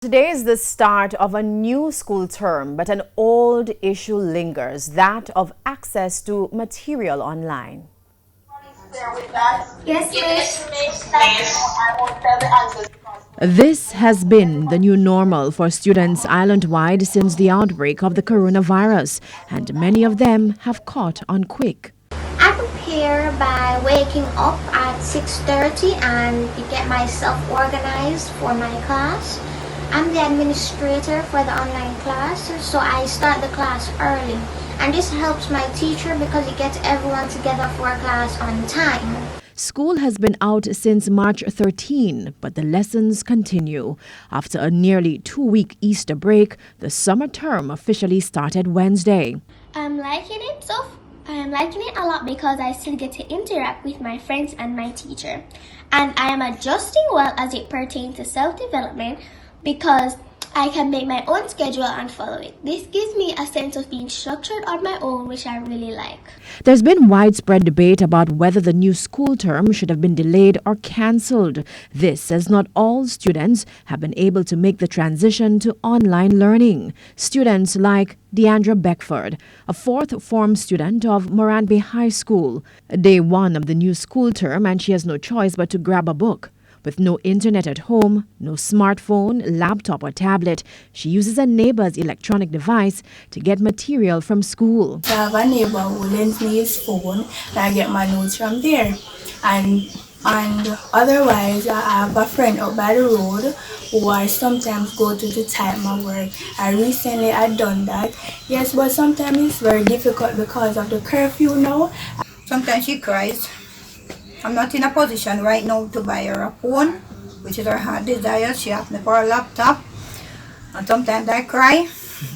Today is the start of a new school term, but an old issue lingers, that of access to material online. This has been the new normal for students island-wide since the outbreak of the coronavirus, and many of them have caught on quick. I prepare by waking up at 6:30 and get myself organized for my class. I'm the administrator for the online class, so I start the class early. And this helps my teacher because it gets everyone together for a class on time. School has been out since March 13, but the lessons continue. After a nearly 2-week Easter break, the summer term officially started Wednesday. I'm liking it a lot because I still get to interact with my friends and my teacher. And I am adjusting well as it pertains to self-development because I can make my own schedule and follow it. This gives me a sense of being structured on my own, which I really like. There's been widespread debate about whether the new school term should have been delayed or cancelled. This as not all students have been able to make the transition to online learning. Students like Deandra Beckford, a fourth form student of Moranby High School. Day one of the new school term, and she has no choice but to grab a book. With no internet at home, no smartphone, laptop or tablet, she uses a neighbor's electronic device to get material from school. I have a neighbor who lends me his phone and I get my notes from there. And otherwise, I have a friend up by the road who I sometimes go to type my work. I recently had done that. Yes, but sometimes it's very difficult because of the curfew now. Sometimes she cries. I'm not in a position right now to buy her a phone, which is her heart desire. She asked me for a laptop. And sometimes I cry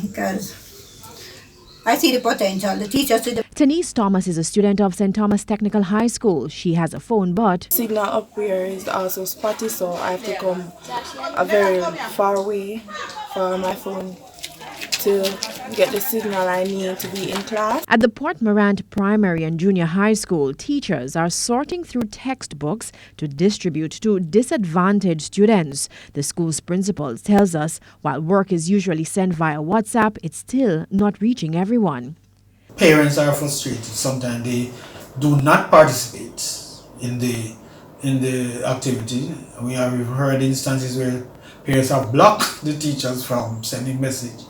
because I see the potential. The teachers see the... Tanise Thomas is a student of St. Thomas Technical High School. She has a phone, but signal up here is also spotty, so I have to come a very far away for my phone to get the signal I need to be in class. At the Port Morant Primary and Junior High School, teachers are sorting through textbooks to distribute to disadvantaged students. The school's principal tells us while work is usually sent via WhatsApp, it's still not reaching everyone. Parents are frustrated. Sometimes they do not participate in the activity. We have heard instances where parents have blocked the teachers from sending message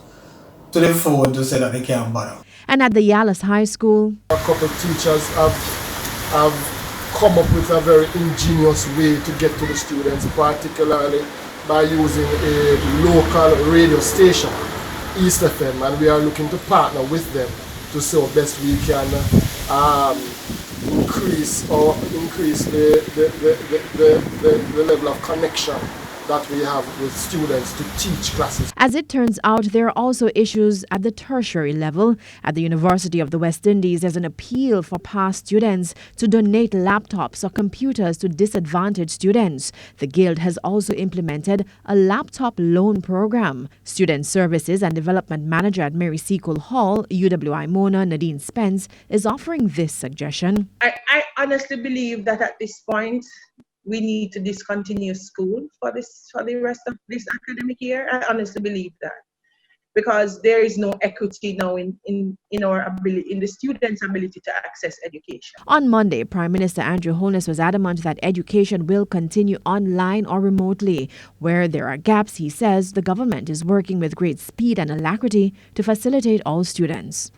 to their phone to say that they can't bother. And at the Yalis High School, a couple of teachers have come up with a very ingenious way to get to the students, particularly by using a local radio station, East FM, and we are looking to partner with them to see how best we can increase the level of connection that we have with students to teach classes. As it turns out, there are also issues at the tertiary level. At the University of the West Indies, there's an appeal for past students to donate laptops or computers to disadvantaged students. The Guild has also implemented a laptop loan program. Student Services and Development Manager at Mary Seacole Hall, UWI Mona, Nadine Spence, is offering this suggestion. I honestly believe that at this point, we need to discontinue school for the rest of this academic year. I honestly believe that because there is no equity now in our ability, in the students' ability to access education. On Monday, Prime Minister Andrew Holness was adamant that education will continue online or remotely. Where there are gaps, he says, the government is working with great speed and alacrity to facilitate all students.